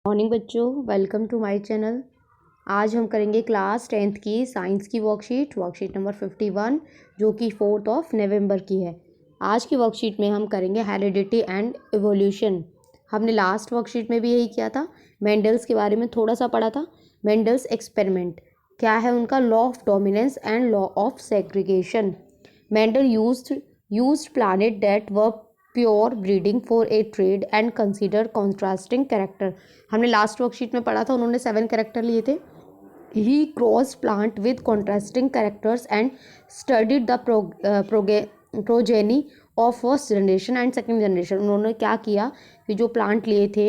Morning बच्चों, welcome to my channel. आज हम करेंगे क्लास 10th की साइंस की वर्कशीट नंबर 51 जो कि 4 नवंबर की है। आज की वर्कशीट में हम करेंगे हेरिडिटी एंड इवोल्यूशन। हमने लास्ट वर्कशीट में भी यही किया था। मेंडल्स के बारे में थोड़ा सा पढ़ा था। मेंडल्स एक्सपेरिमेंट क्या है उनका, law of dominance and law of segregation. Mendel used planet that were pure breeding for a trade and consider contrasting character. हमने लास्ट वर्कशीट में पढ़ा था, उन्होंने 7 कैरेक्टर लिए थे। He cross plant with contrasting characters and studied the progeny of first generation and second generation. उन्होंने क्या किया कि जो प्लांट लिए थे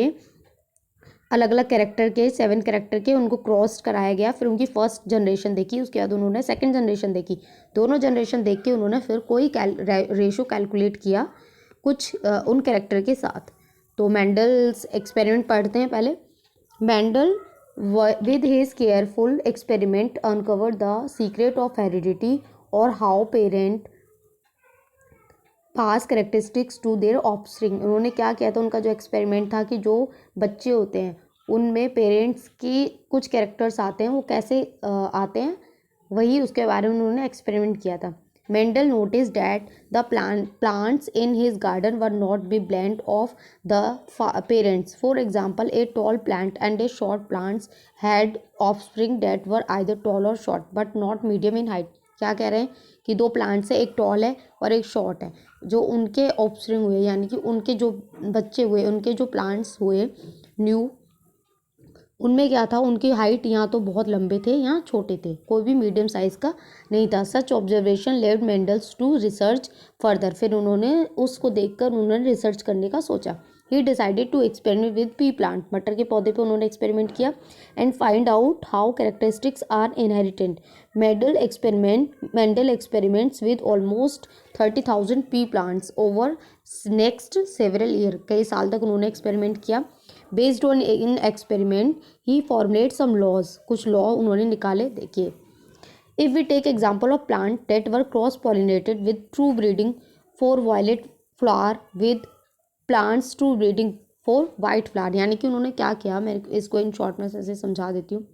अलग अलग कैरेक्टर के, 7 कैरेक्टर के, उनको क्रॉस कराया गया। फिर उनकी फर्स्ट जनरेशन देखी, उसके बाद उन्होंने सेकेंड जनरेशन देखी। दोनों जनरेशन देख के उन्होंने फिर कोई रेशो कैलकुलेट किया कुछ उन कैरेक्टर के साथ। तो मेंडल्स एक्सपेरिमेंट पढ़ते हैं पहले। Mendel with his careful experiment uncovered the secret of heredity or how parent pass characteristics to their offspring. उन्होंने क्या किया था, उनका जो एक्सपेरिमेंट था कि जो बच्चे होते हैं उनमें पेरेंट्स की कुछ कैरेक्टर्स आते हैं, वो कैसे आते हैं, वही उसके बारे में उन्होंने एक्सपेरिमेंट किया था। Mendel notice that the plants in his garden were not be blend of the parents. For example, a tall plant and a short plants had offspring that were either tall or short but not medium in height. क्या कह रहे हैं कि दो plants है, एक toll है और एक शॉर्ट है। जो उनके ऑफस्प्रिंग हुए यानी कि उनके जो बच्चे हुए, उनके जो प्लांट्स हुए न्यू, उनमें क्या था, उनकी हाइट यहाँ तो बहुत लंबे थे, यहाँ छोटे थे, कोई भी मीडियम साइज़ का नहीं था। Such observation led Mendels to research further. फिर उन्होंने उसको देखकर उन्होंने रिसर्च करने का सोचा। He decided to experiment with pea plant. मटर के पौधे पे उन्होंने एक्सपेरिमेंट किया and find out how characteristics are inherited. Mendel experiments with almost 30,000 pea plants over next several year. कई साल तक उन्होंने एक्सपेरिमेंट किया। Based on in experiment he formulate some laws. कुछ लॉ उन्होंने निकाले। देखिए, if we take example of plant that were cross pollinated with true breeding for violet flower with plants true breeding for white flower. यानी कि उन्होंने क्या किया, मैं इसको इन शॉर्ट में ऐसे समझा देती हूँ।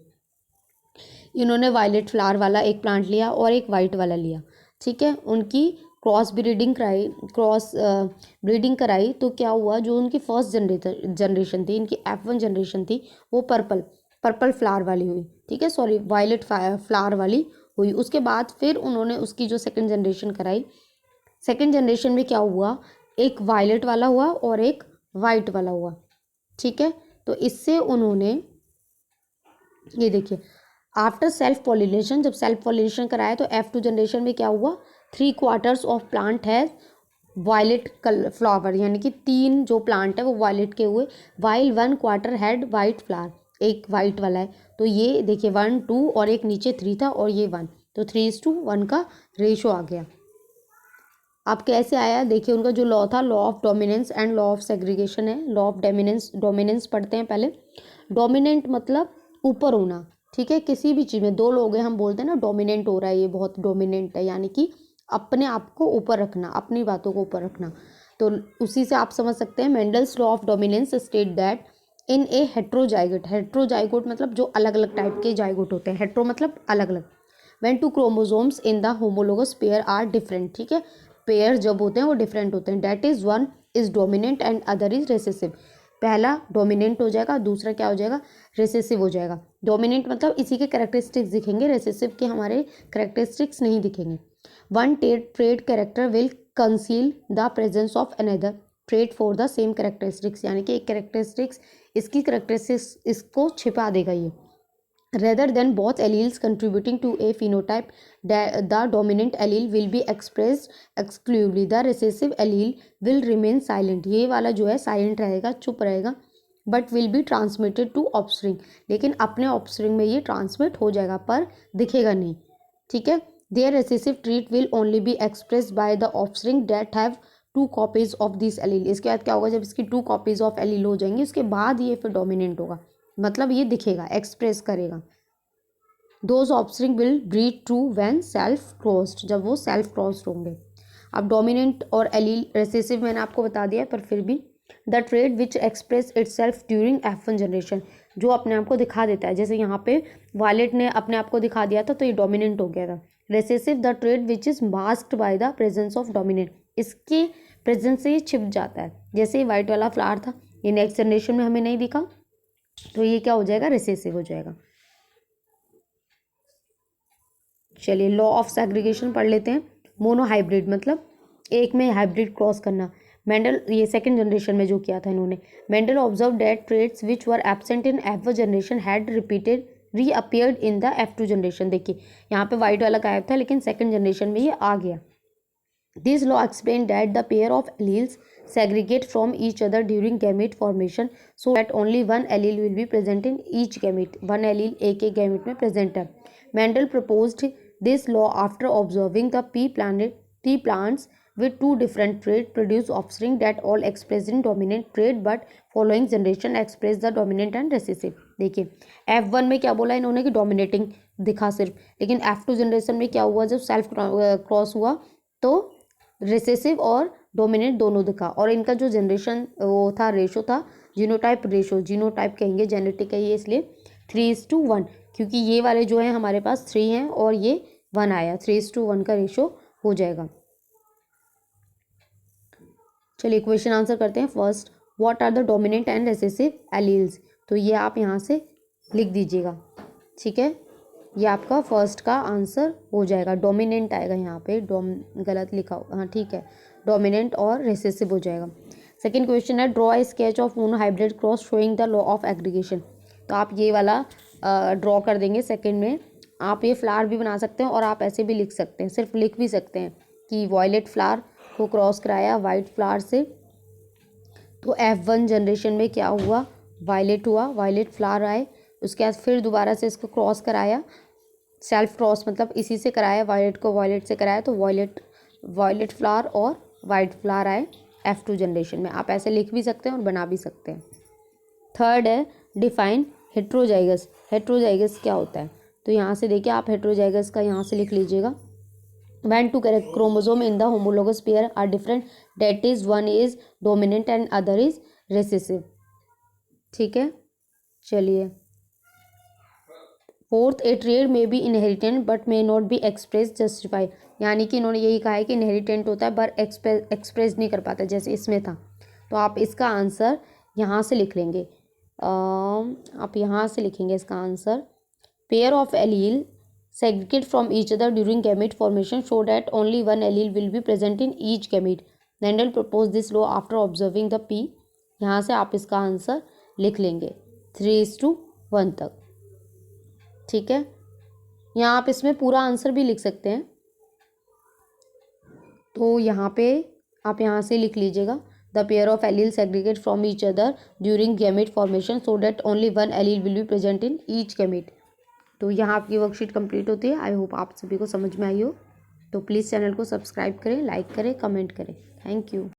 इन्होंने वायलेट फ्लावर वाला एक प्लांट लिया और एक वाइट वाला लिया, ठीक है। उनकी क्रॉस ब्रीडिंग कराई तो क्या हुआ, जो उनकी फर्स्ट जनरेशन थी, इनकी F1 जनरेशन थी, वो पर्पल फ्लावर वाली हुई, ठीक है, सॉरी वायलेट फ्लावर वाली हुई। उसके बाद फिर उन्होंने उसकी जो सेकंड जनरेशन कराई, सेकंड जनरेशन में क्या हुआ, एक वायलेट वाला हुआ और एक वाइट वाला हुआ, ठीक है। तो इससे उन्होंने ये देखिए, आफ्टर सेल्फ पॉलिनेशन, जब सेल्फ पॉलिनेशन कराया तो F2 जनरेशन में क्या हुआ, 3/4 of plant has violet flower, यानी कि 3 जो प्लांट है वो वायलेट के हुए, वाइल 1/4 हैड वाइट फ्लावर, एक वाइट वाला है। तो ये देखिए 1 2 और एक नीचे 3 था और ये 1, तो 3:1 का रेशो आ गया। अब कैसे आया, देखिए उनका जो लॉ था, law of dominance and law of segregation है। लॉ ऑफ डोमिनेंस पढ़ते हैं पहले। डोमिनेंट मतलब ऊपर होना, ठीक है। किसी भी चीज़ में दो लोग हैं, हम बोलते हैं ना डोमिनेंट हो रहा है, ये बहुत डोमिनेंट है, यानी कि अपने आप को ऊपर रखना, अपनी बातों को ऊपर रखना। तो उसी से आप समझ सकते हैं, Mendel's law of dominance state that in A heterozygote मतलब जो अलग अलग टाइप के जाइगोट होते हैं, हेट्रो मतलब अलग अलग, when two chromosomes in the homologous pair are different, ठीक है, पेयर जब होते हैं वो डिफरेंट होते हैं, that is one is dominant and other is recessive. पहला डोमिनेंट हो जाएगा, दूसरा क्या हो जाएगा, रेसेसिव हो जाएगा। डोमिनेंट मतलब इसी के कैरेक्टरिस्टिक्स दिखेंगे, रेसेसिव के हमारे कैरेक्टरिस्टिक्स नहीं दिखेंगे। One trade character will conceal the presence of another trade for the same characteristics, यानी कि एक कैरेक्टरिस्टिक्स इसकी कैरेक्टरिस्टिक्स इसको छिपा देगा ये। Rather than both alleles contributing to a phenotype, the dominant allele will be expressed exclusively. The recessive allele will remain silent. ये वाला जो है साइलेंट रहेगा, चुप रहेगा, but will be transmitted to offspring. लेकिन अपने offspring में ये ट्रांसमिट हो जाएगा पर दिखेगा नहीं, ठीक है। Their recessive trait will only be expressed by the offspring that have 2 copies of this allele. इसके बाद क्या होगा, जब इसकी 2 copies of allele हो जाएंगी उसके बाद ये फिर डोमिनेंट होगा, मतलब ये दिखेगा, एक्सप्रेस करेगा। Those offspring will breed true when self crossed, जब वो सेल्फ क्रॉस्ड होंगे। अब डोमिनेंट और एलील रेसेसिव मैंने आपको बता दिया है, पर फिर भी the trait which express itself during F1 generation, जो अपने आप को दिखा देता है, जैसे यहाँ पे वायलेट ने अपने आप को दिखा दिया था तो ये डोमिनेंट हो गया था। Recessive, the trait which is masked by the presence of dominant, इसके प्रेजेंस से ये छिप जाता है। जैसे वाइट वाला फ्लावर था, ये नेक्स्ट जनरेशन में हमें नहीं दिखा, तो ये क्या हो जाएगा, रिसेसिव हो जाएगा। चलिए लॉ ऑफ सेग्रीगेशन पढ़ लेते हैं। मोनोहाइब्रिड मतलब एक में हाइब्रिड क्रॉस करना। मेंडल, ये सेकंड जनरेशन में जो किया था इन्होंने। Mendel observe that traits which were absent in F1 generation had repeated reappeared in the F2 generation. देखिए यहाँ पे वाइट वाला गायब था, लेकिन सेकंड जनरेशन में ये आ गया। This law explained that the pair of alleles segregate from each other during gamete formation so that only one allele will be present in each gamete. One allele एक एक gamete में present है. Mendel proposed this law after observing the pea plants with two different traits produce offspring that all express in dominant trait but following generation express the dominant and recessive. देखिए F1 में क्या बोला इन्होंने कि dominating दिखा सिर्फ, लेकिन F2 generation में क्या हुआ, जब सेल्फ क्रॉस हुआ तो रिसेसिव और डोमिनेंट दोनों दिखा। और इनका जो जनरेशन वो था, रेशो था, जीनोटाइप रेशो, जीनोटाइप कहेंगे, जेनेटिक है ये इसलिए 3:1, क्योंकि ये वाले जो हैं हमारे पास 3 हैं और ये 1 आया, 3:1 का रेशो हो जाएगा। चलिए क्वेश्चन आंसर करते हैं। First, what are the dominant and recessive alleles, तो ये आप यहाँ से लिख दीजिएगा, ठीक है। ये आपका फर्स्ट का आंसर हो जाएगा। डोमिनेंट आएगा यहाँ पे, गलत लिखा हो, हाँ ठीक है, डोमिनेंट और रिसेसिव हो जाएगा। सेकंड क्वेश्चन है, draw a sketch of monohybrid cross showing the law of aggregation, तो आप ये वाला ड्रॉ कर देंगे। सेकंड में आप ये फ्लावर भी बना सकते हैं और आप ऐसे भी लिख सकते हैं, सिर्फ लिख भी सकते हैं कि वॉयलेट फ्लावर को क्रॉस कराया वाइट फ्लावर से, तो F1 जनरेशन में क्या हुआ, वायलेट हुआ, वायलेट फ्लावर आए, उसके बाद फिर दोबारा से इसको क्रॉस कराया, सेल्फ क्रॉस मतलब इसी से कराया, वायलेट को वायलेट से कराया, तो वायलेट फ्लावर और वाइट फ्लावर आए F2 जनरेशन में। आप ऐसे लिख भी सकते हैं और बना भी सकते हैं। थर्ड है, डिफाइन हेट्रोजाइगस। हेट्रोजाइगस क्या होता है, तो यहाँ से देखिए आप हेट्रोजाइगस का यहाँ से लिख लीजिएगा। When two chromosome in the homologous pair are different, that is one is dominant and other is recessive, ठीक है। चलिए फोर्थ, ए ट्रेड में be inherited but may not be express justify, यानी कि इन्होंने यही कहा है कि इनहेरिटेंट होता है पर एक्सप्रेस नहीं कर पाता, जैसे इसमें था। तो आप इसका आंसर यहाँ से लिख लेंगे, आप यहाँ से लिखेंगे इसका answer, pair of allele segregate from each other during gamete formation so that only one allele will be present in each gamete. Mendel proposed this law after observing the P. यहाँ से आप इसका आंसर लिख लेंगे 3:1 तक, ठीक है। यहाँ आप इसमें पूरा आंसर भी लिख सकते हैं, तो यहाँ पे आप यहाँ से लिख लीजिएगा, the pair of allele segregate from each other during gamete formation so that only one allele will be present in each gamete. तो यहाँ आपकी वर्कशीट कंप्लीट होती है। आई होप आप सभी को समझ में आई हो। तो प्लीज़ चैनल को सब्सक्राइब करें, लाइक करें, कमेंट करें। Thank you.